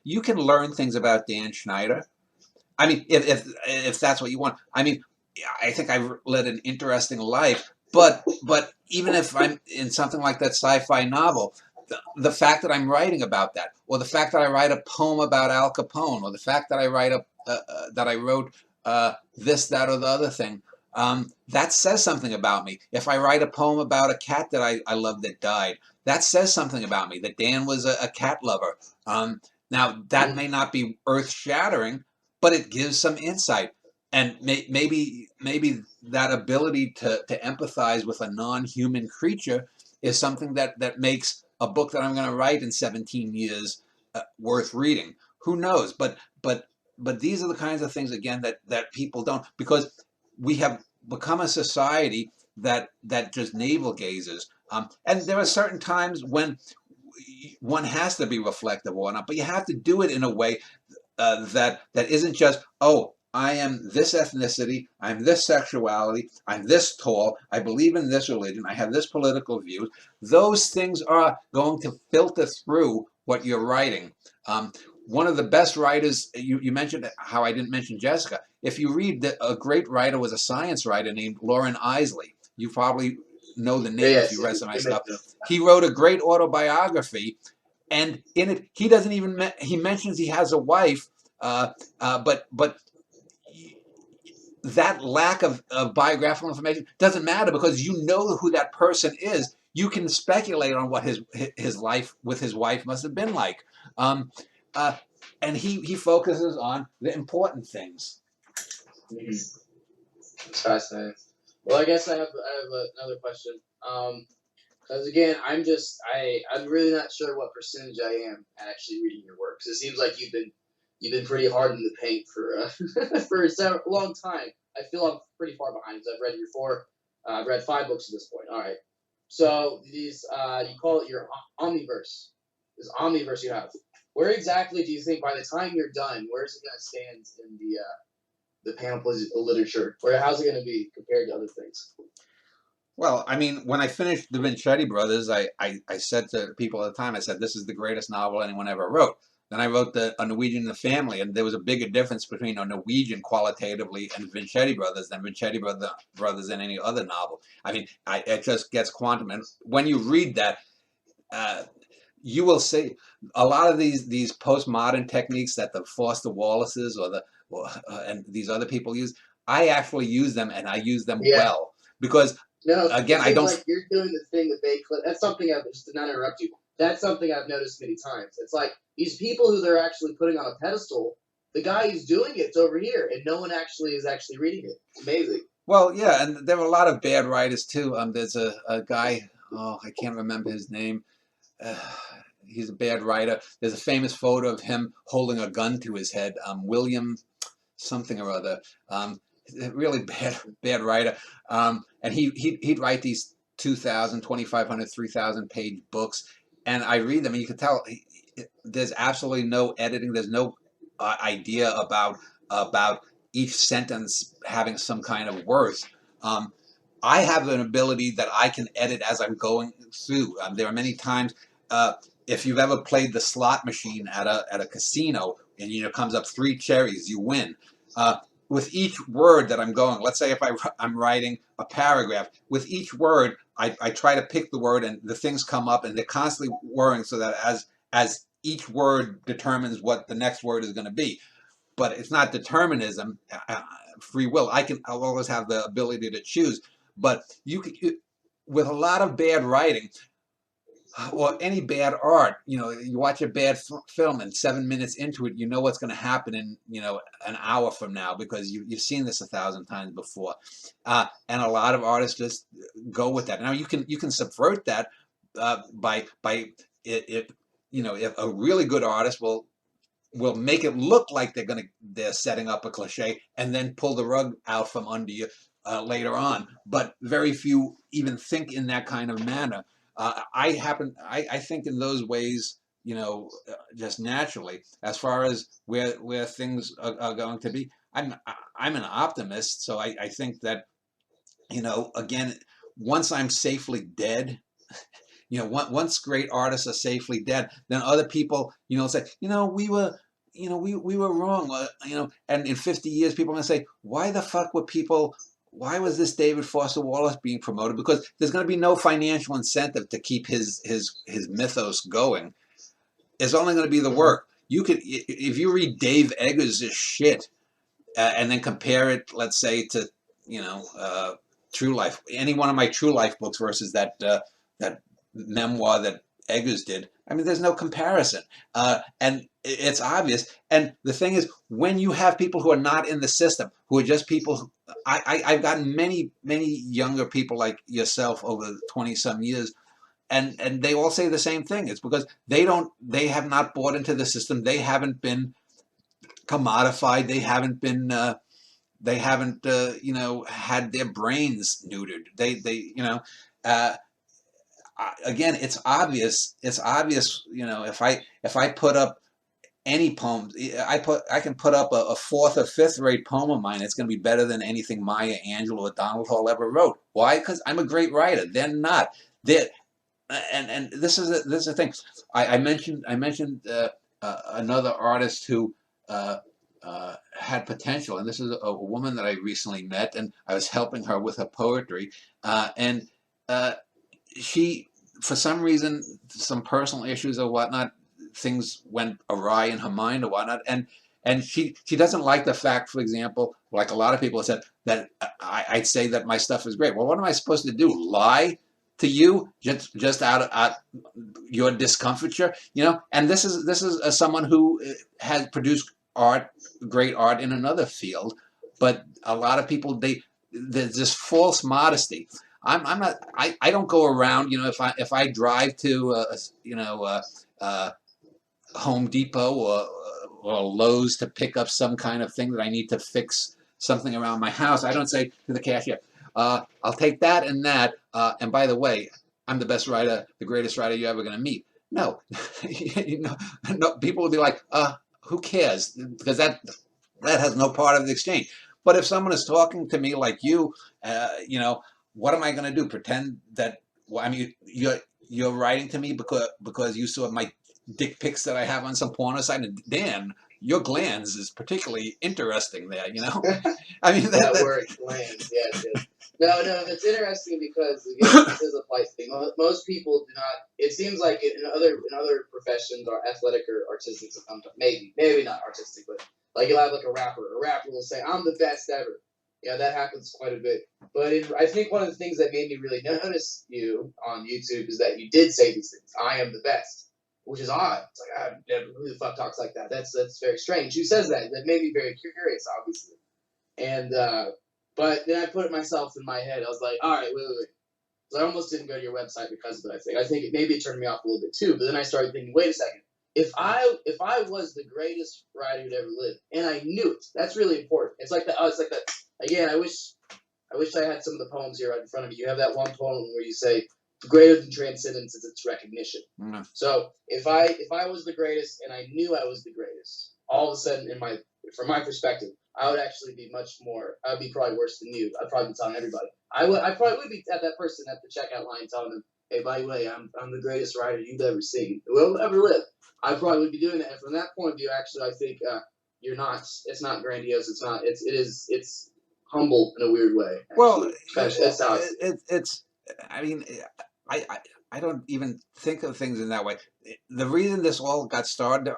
You can learn things about Dan Schneider. I mean, if that's what you want. I mean, I think I've led an interesting life, but even if I'm in something like that sci-fi novel, the fact that I'm writing about that, or the fact that I write a poem about Al Capone, or the fact that I write that I wrote this, that, or the other thing, that says something about me. If I write a poem about a cat that I love that died, that says something about me. That Dan was a cat lover. Now that may not be earth shattering, but it gives some insight. And maybe that ability to empathize with a non-human creature is something that makes a book that I'm going to write in 17 years worth reading. Who knows? But these are the kinds of things, again, that people don't, because we have become a society that just navel gazes. And there are certain times when one has to be reflective or not, but you have to do it in a way that isn't just, oh, I am this ethnicity, I'm this sexuality, I'm this tall, I believe in this religion, I have this political view. Those things are going to filter through what you're writing. One of the best writers, you mentioned how I didn't mention Jessica. If you read, a great writer was a science writer named Lauren Isley. You probably know the name if Yes, you read some of my you stuff. mentioned He wrote a great autobiography, and in it he doesn't even he mentions he has a wife, but that lack of biographical information doesn't matter, because you know who that person is. You can speculate on what his life with his wife must have been like, um, uh, and he focuses on the important things. it. It's fascinating. Well, I guess I have another question. Because again, I'm really not sure what percentage I am at actually reading your works. It seems like you've been pretty hard in the paint for for a long time. I feel I'm pretty far behind because I've read your four. I've read 5 books at this point. All right. So these you call it your Omniverse. This Omniverse you have. Where exactly do you think by the time you're done, where is it going to stand in the pamphlet literature? Where how's it going to be compared to other things? Well, I mean, when I finished the Vincetti Brothers, I said to people at the time, I said, this is the greatest novel anyone ever wrote. Then I wrote A Norwegian in the Family, and there was a bigger difference between a Norwegian qualitatively and Vincetti Brothers than Brothers in any other novel. I mean, it just gets quantum. And when you read that, uh, you will see a lot of these postmodern techniques that the Foster Wallaces and these other people use. I actually use them, and I use them Yeah. well, because No, again, it I seems don't. like you're doing the thing that they clip. That's something I've just to not interrupt you. That's something I've noticed many times. It's like these people who they're actually putting on a pedestal. The guy who's doing it's over here, and no one actually is actually reading it. It's amazing. Well, yeah, and there were a lot of bad writers too. There's a guy. Oh, I can't remember his name. Uh, he's a bad writer. There's a famous photo of him holding a gun to his head. William something or other. Really bad writer. And he'd write these 2,000, 2,500, 3,000 page books, and I read them, and you can tell there's absolutely no editing. There's no idea about each sentence having some kind of worth. Um, I have an ability that I can edit as I'm going through. There are many times, if you've ever played the slot machine at a casino, and comes up 3 cherries, you win. Uh, with each word that I'm going, let's say if I'm writing a paragraph, with each word I try to pick the word, and the things come up, and they're constantly worrying, so that as each word determines what the next word is going to be. But it's not determinism, free will. I'll always have the ability to choose. But with a lot of bad writing or any bad art, you watch a bad film, and 7 minutes into it, you know what's going to happen in an hour from now, because you've seen this 1,000 times before. And a lot of artists just go with that. Now you can subvert that by it. If a really good artist will make it look like they're setting up a cliche, and then pull the rug out from under you later on. But very few even think in that kind of manner. I think in those ways, just naturally. As far as where things are going to be, I'm an optimist, so I think that again, once I'm safely dead, once great artists are safely dead, then other people, say, we were wrong, and in 50 years, people are going to say, why was this David Foster Wallace being promoted? Because there's going to be no financial incentive to keep his mythos going. It's only going to be the work. If you read Dave Eggers' shit, and then compare it, let's say, to True Life, any one of my True Life books versus that memoir that Eggers did, I mean, there's no comparison, and it's obvious. And the thing is, when you have people who are not in the system, who are just people, I've gotten many younger people like yourself over 20-some years, and they all say the same thing. It's because they have not bought into the system. They haven't been commodified. They haven't been had their brains neutered. Again, it's obvious. If I put up any poem, I can put up a fourth or fifth rate poem of mine. It's going to be better than anything Maya Angelou or Donald Hall ever wrote. Why? Because I'm a great writer. They're not. And this is the thing. I mentioned another artist who had potential, and this is a woman that I recently met, and I was helping her with her poetry, and she, for some reason, some personal issues or whatnot, things went awry in her mind or whatnot, and she doesn't like the fact, for example, like a lot of people have said, that I'd say that my stuff is great. Well, what am I supposed to do? Lie to you just out of your discomfiture, And this is someone who has produced great art in another field, but a lot of people, there's this false modesty. I'm not. I don't go around. If I drive to Home Depot or Lowe's to pick up some kind of thing that I need to fix something around my house, I don't say to the cashier, I'll take that and that. And by the way, I'm the best writer, the greatest writer you're ever going to meet. No, no. People will be like, who cares? Because that has no part of the exchange. But if someone is talking to me like you, what am I going to do? Pretend that? Well, I mean, you're writing to me because you saw my dick pics that I have on some porno site, and Dan, your glands is particularly interesting there. I mean that word glands, yeah. No, it's interesting because again, this is a polite thing. Most people do not. It seems like in other professions, or athletic or artistic, maybe not artistic, but like you'll have like a rapper. A rapper will say, "I'm the best ever." Yeah, that happens quite a bit. But I think one of the things that made me really notice you on YouTube is that you did say these things. I am the best, which is odd. It's like, who the fuck talks like that? That's very strange. Who says that? That made me very curious, obviously. And but then I put it myself in my head. I was like, all right, wait. So I almost didn't go to your website because of it. I think maybe it turned me off a little bit too. But then I started thinking, wait a second. If I was the greatest writer who'd ever lived, and I knew it, that's really important. It's like that. Again, I wish I had some of the poems here right in front of me. You have that one poem where you say, "Greater than transcendence is its recognition." Mm-hmm. So if I was the greatest and I knew I was the greatest, all of a sudden, from my perspective, I would actually be much more. I would be probably worse than you. I'd probably be telling everybody. I probably would be at that person at the checkout line telling them, "Hey, by the way, I'm the greatest writer you've ever seen, who will ever live." I probably would be doing that. And from that point of view, actually, I think you're not. It's not grandiose. It's not. It's humble in a weird way. Actually. Well, that's how it's. I mean, I don't even think of things in that way. The reason this all got started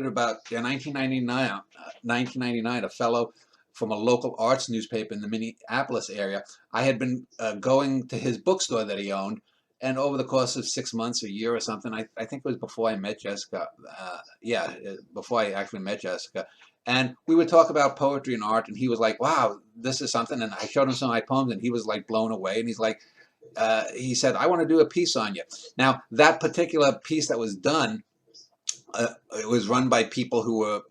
about 1999. A fellow from a local arts newspaper in the Minneapolis area. I had been going to his bookstore that he owned, and over the course of 6 months, a year or something, I think it was before I met Jessica. Before I actually met Jessica. And we would talk about poetry and art, and he was like, "Wow, this is something." And I showed him some of my poems, and he was like blown away. And he's like, he said, "I want to do a piece on you." Now, that particular piece that was done, it was run by people who were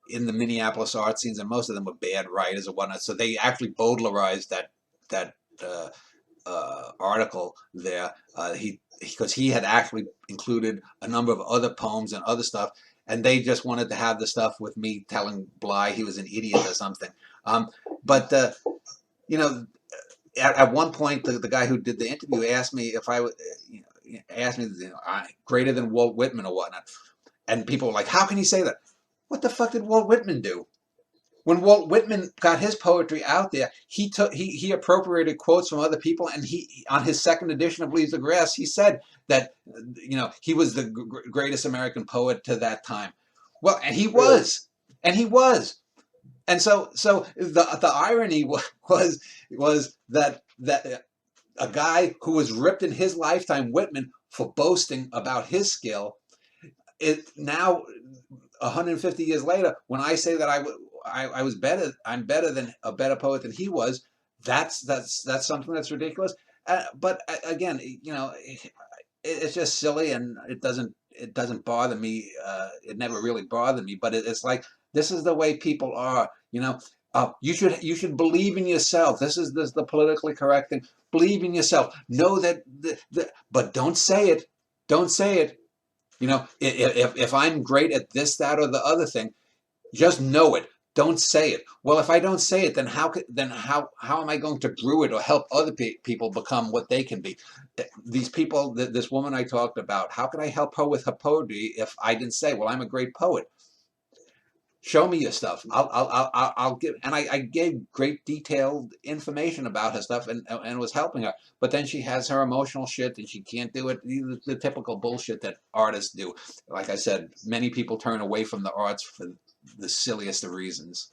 in the Minneapolis art scenes, and most of them were bad writers or whatnot. So they actually Baudelarized that article there. Because he had actually included a number of other poems and other stuff. And they just wanted to have the stuff with me telling Bly he was an idiot or something. But at one point, the guy who did the interview asked me if I would, asked me, greater than Walt Whitman or whatnot. And people were like, how can he say that? What the fuck did Walt Whitman do? When Walt Whitman got his poetry out there, he appropriated quotes from other people, and he, on his second edition of Leaves of Grass, he said that, he was the greatest American poet to that time. Well, and he was, and he was. And so the irony was that a guy who was ripped in his lifetime, Whitman, for boasting about his skill, it now 150 years later, when I say that I was better, I'm better than a better poet than he was, that's something that's ridiculous. But again, it's just silly, and it doesn't bother me. It never really bothered me, but it's like, this is the way people are. You should believe in yourself. This is the politically correct thing. Believe in yourself. Know that, but don't say it. Don't say it. If I'm great at this, that, or the other thing, just know it. Don't say it. Well, if I don't say it, then how am I going to brew it or help other people become what they can be? These people, this woman I talked about, how could I help her with her poetry if I didn't say, well, I'm a great poet? Show me your stuff. I'll give. And I gave great detailed information about her stuff, and was helping her. But then she has her emotional shit, and she can't do it. The typical bullshit that artists do. Like I said, many people turn away from the arts for the silliest of reasons.